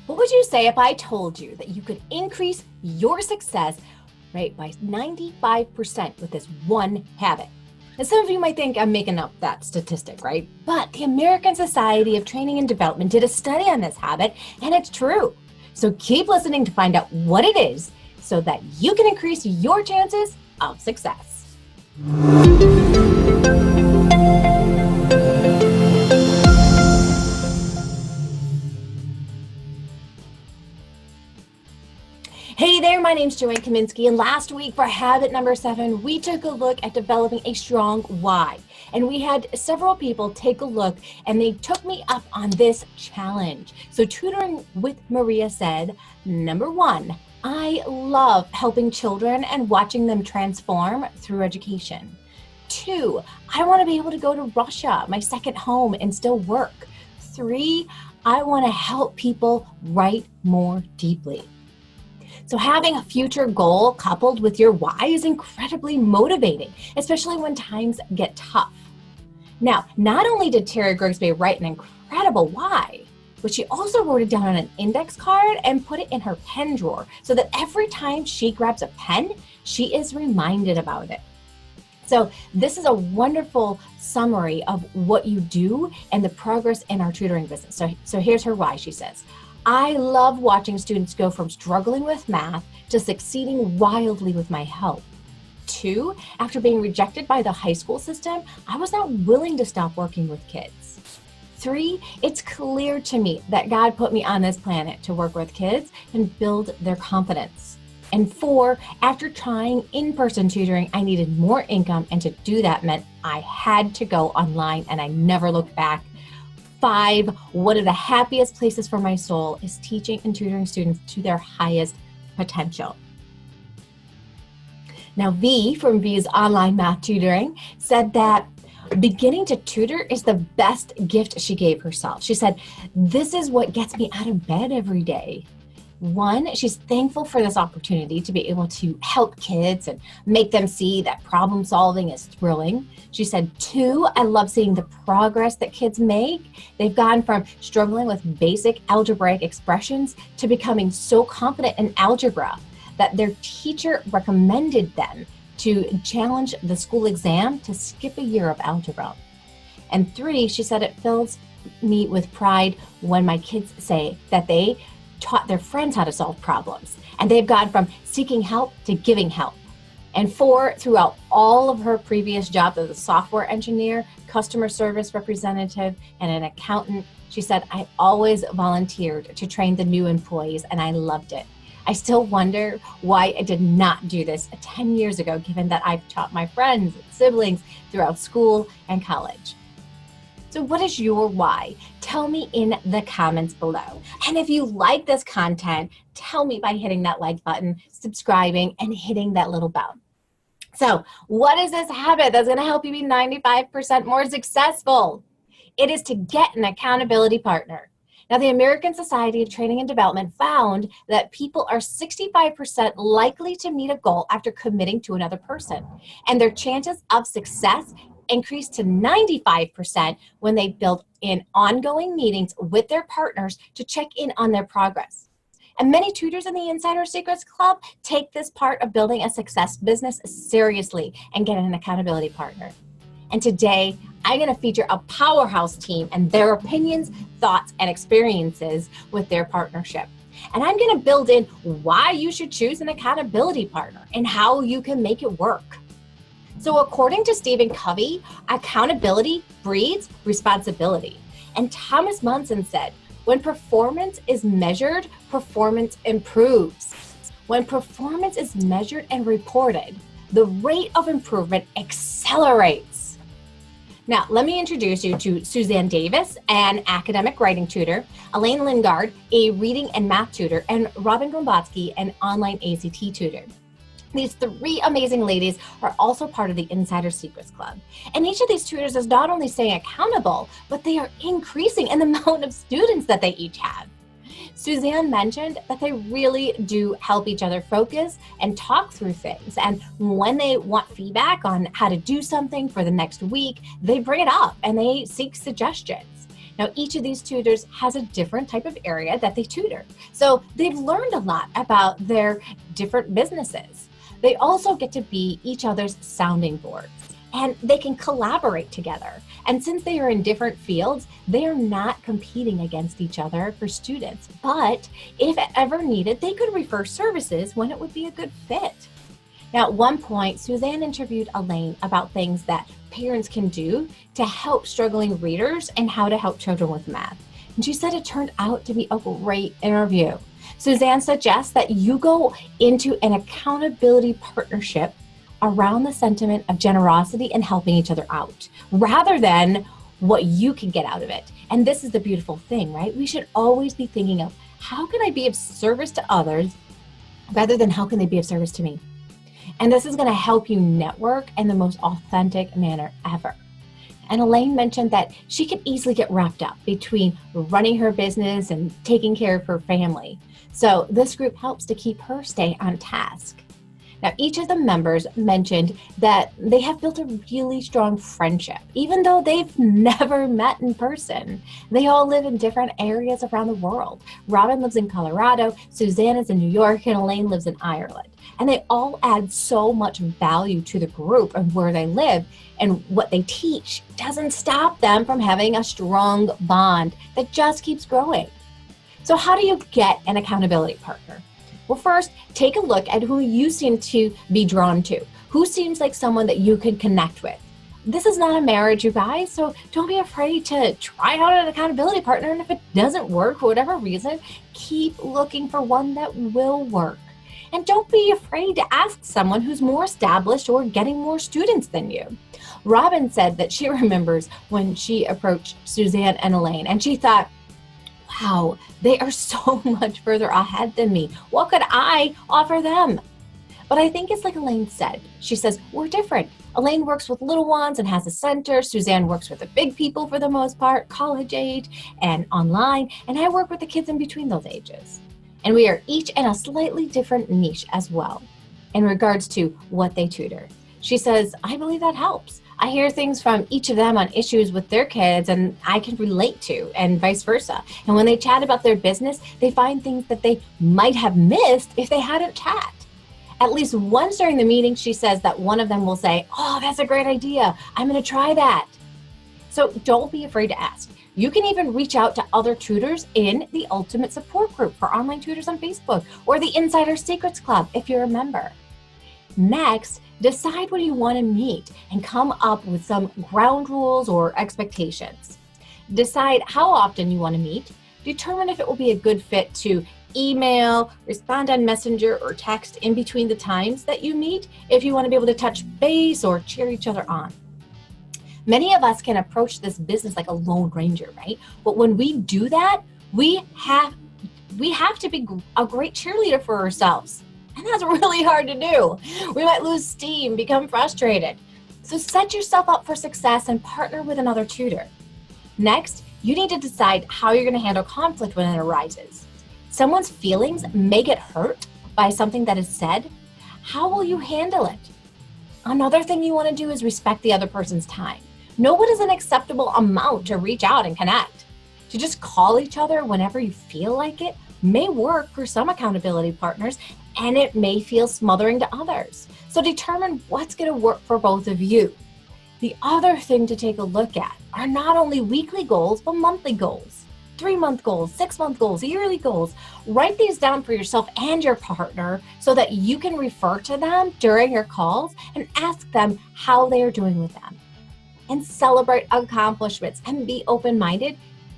What would you say if I told you that you could increase your success rate by 95% with this one habit? And some of you might think I'm making up that statistic, right? But the American Society of Training and Development did a study on this habit, and it's true. So keep listening to find out what it is so that you can increase your chances of success. Hey there, my name's Joanne Kaminski, and last week for habit number 7, we took a look at developing a strong why. And we had several people take a look, and they took me up on this challenge. So Tutoring with Maria said, number 1, I love helping children and watching them transform through education. 2, I want to be able to go to Russia, my second home, and still work. 3, I want to help people write more deeply. So having a future goal coupled with your why is incredibly motivating, especially when times get tough. Now, not only did Terry Grigsby write an incredible why, but she also wrote it down on an index card and put it in her pen drawer so that every time she grabs a pen, she is reminded about it. So this is a wonderful summary of what you do and the progress in our tutoring business. So here's her why. She says, I love watching students go from struggling with math to succeeding wildly with my help. 2, after being rejected by the high school system, I was not willing to stop working with kids. 3, it's clear to me that God put me on this planet to work with kids and build their confidence. And 4, after trying in-person tutoring, I needed more income, and to do that meant I had to go online, and I never looked back. 5, one of the happiest places for my soul is teaching and tutoring students to their highest potential. Now, V from V's online math tutoring said that beginning to tutor is the best gift she gave herself. She said, this is what gets me out of bed every day. 1, she's thankful for this opportunity to be able to help kids and make them see that problem solving is thrilling. She said, 2, I love seeing the progress that kids make. They've gone from struggling with basic algebraic expressions to becoming so confident in algebra that their teacher recommended them to challenge the school exam to skip a year of algebra. And 3, she said, it fills me with pride when my kids say that they taught their friends how to solve problems, and they've gone from seeking help to giving help. And 4, throughout all of her previous jobs as a software engineer, customer service representative, and an accountant, she said, I always volunteered to train the new employees, and I loved it. I still wonder why I did not do this 10 years ago, given that I've taught my friends and siblings throughout school and college. So what is your why? Tell me in the comments below. And if you like this content, tell me by hitting that like button, subscribing, and hitting that little bell. So what is this habit that's going to help you be 95% more successful? It is to get an accountability partner. Now, the American Society of Training and Development found that people are 65% likely to meet a goal after committing to another person, and their chances of success increase to 95% when they build in ongoing meetings with their partners to check in on their progress. And many tutors in the Insider Secrets Club take this part of building a success business seriously and get an accountability partner. And today, I'm going to feature a powerhouse team and their opinions, thoughts, and experiences with their partnership. And I'm going to build in why you should choose an accountability partner and how you can make it work. So according to Stephen Covey, accountability breeds responsibility. And Thomas Monson said, when performance is measured, performance improves. When performance is measured and reported, the rate of improvement accelerates. Now, let me introduce you to Suzanne Davis, an academic writing tutor, Elaine Lingard, a reading and math tutor, and Robin Glombotsky, an online ACT tutor. These 3 amazing ladies are also part of the Insider Secrets Club. And each of these tutors is not only staying accountable, but they are increasing in the amount of students that they each have. Suzanne mentioned that they really do help each other focus and talk through things. And when they want feedback on how to do something for the next week, they bring it up and they seek suggestions. Now, each of these tutors has a different type of area that they tutor. So they've learned a lot about their different businesses. They also get to be each other's sounding boards, and they can collaborate together. And since they are in different fields, they are not competing against each other for students. But if ever needed, they could refer services when it would be a good fit. Now, at one point, Suzanne interviewed Elaine about things that parents can do to help struggling readers and how to help children with math. And she said it turned out to be a great interview. Suzanne suggests that you go into an accountability partnership around the sentiment of generosity and helping each other out, rather than what you can get out of it. And this is the beautiful thing, right? We should always be thinking of, how can I be of service to others, rather than how can they be of service to me? And this is going to help you network in the most authentic manner ever. And Elaine mentioned that she could easily get wrapped up between running her business and taking care of her family. So this group helps to keep her stay on task. Now, each of the members mentioned that they have built a really strong friendship, even though they've never met in person. They all live in different areas around the world. Robin lives in Colorado, Suzanne is in New York, and Elaine lives in Ireland. And they all add so much value to the group and where they live, and what they teach doesn't stop them from having a strong bond that just keeps growing. So how do you get an accountability partner? Well, first, take a look at who you seem to be drawn to. Who seems like someone that you can connect with? This is not a marriage, you guys, so don't be afraid to try out an accountability partner. And if it doesn't work for whatever reason, keep looking for one that will work. And don't be afraid to ask someone who's more established or getting more students than you. Robin said that she remembers when she approached Suzanne and Elaine, and she thought, wow, they are so much further ahead than me. What could I offer them? But I think it's like Elaine said. She says, we're different. Elaine works with little ones and has a center. Suzanne works with the big people for the most part, college age and online. And I work with the kids in between those ages. And we are each in a slightly different niche as well in regards to what they tutor. She says, I believe that helps. I hear things from each of them on issues with their kids and I can relate to, and vice versa. And when they chat about their business, they find things that they might have missed if they hadn't chat. At least once during the meeting, she says that one of them will say, oh, that's a great idea. I'm going to try that. So don't be afraid to ask. You can even reach out to other tutors in the Ultimate Support Group for online tutors on Facebook, or the Insider Secrets Club if you're a member. Next, decide when you want to meet and come up with some ground rules or expectations. Decide how often you want to meet. Determine if it will be a good fit to email, respond on Messenger, or text in between the times that you meet if you want to be able to touch base or cheer each other on. Many of us can approach this business like a lone ranger, right? But when we do that, we have to be a great cheerleader for ourselves. And that's really hard to do. We might lose steam, become frustrated. So set yourself up for success and partner with another tutor. Next, you need to decide how you're going to handle conflict when it arises. Someone's feelings may get hurt by something that is said. How will you handle it? Another thing you want to do is respect the other person's time. Know what is an acceptable amount to reach out and connect. To just call each other whenever you feel like it may work for some accountability partners, and it may feel smothering to others. So determine what's going to work for both of you. The other thing to take a look at are not only weekly goals, but monthly goals, 3-month goals, 6-month goals, yearly goals. Write these down for yourself and your partner so that you can refer to them during your calls and ask them how they are doing with them. And celebrate accomplishments and be open-minded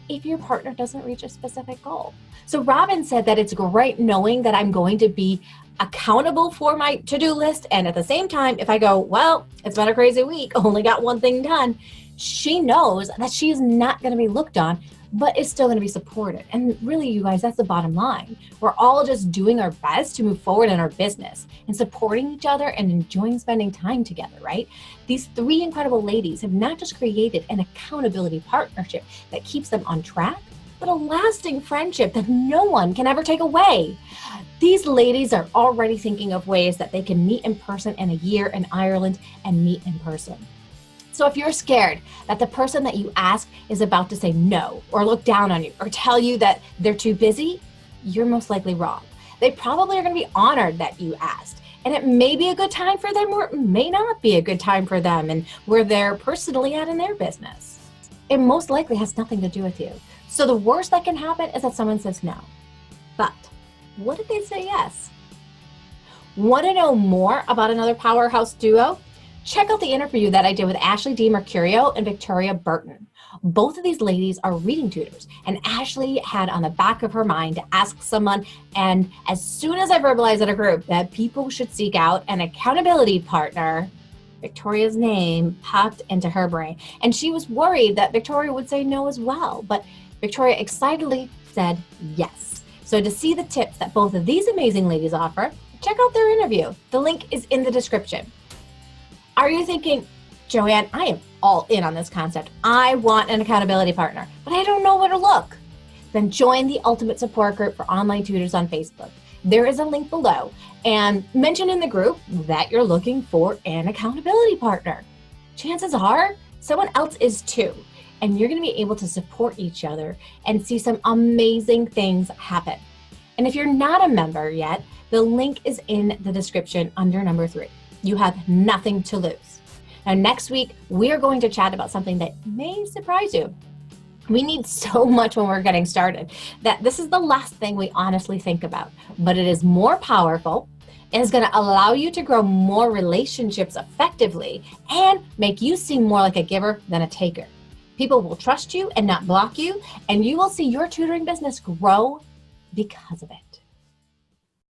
if your partner doesn't reach a specific goal. So Robin said that it's great knowing that I'm going to be accountable for my to-do list. And at the same time, if I go, well, it's been a crazy week, only got one thing done, she knows that she is not going to be looked on, but is still going to be supported. And really, you guys, that's the bottom line. We're all just doing our best to move forward in our business and supporting each other and enjoying spending time together, right? These 3 incredible ladies have not just created an accountability partnership that keeps them on track, but a lasting friendship that no one can ever take away. These ladies are already thinking of ways that they can meet in person in a year in Ireland and meet in person. So if you're scared that the person that you ask is about to say no, or look down on you, or tell you that they're too busy, you're most likely wrong. They probably are going to be honored that you asked. And it may be a good time for them, or it may not be a good time for them, and where they're personally at in their business. It most likely has nothing to do with you. So the worst that can happen is that someone says no. But what if they say yes? Want to know more about another powerhouse duo? Check out the interview that I did with Ashley DiMercurio and Victoria Burton. Both of these ladies are reading tutors, and Ashley had on the back of her mind to ask someone, and as soon as I verbalized in a group that people should seek out an accountability partner, Victoria's name popped into her brain, and she was worried that Victoria would say no as well, but Victoria excitedly said yes. So to see the tips that both of these amazing ladies offer, check out their interview. The link is in the description. Are you thinking, Joanne, I am all in on this concept. I want an accountability partner, but I don't know where to look. Then join the Ultimate Support Group for Online Tutors on Facebook. There is a link below, and mention in the group that you're looking for an accountability partner. Chances are someone else is too, and you're going to be able to support each other and see some amazing things happen. And if you're not a member yet, the link is in the description under number 3. You have nothing to lose. Now, next week, we are going to chat about something that may surprise you. We need so much when we're getting started that this is the last thing we honestly think about, but it is more powerful and is going to allow you to grow more relationships effectively and make you seem more like a giver than a taker. People will trust you and not block you, and you will see your tutoring business grow because of it.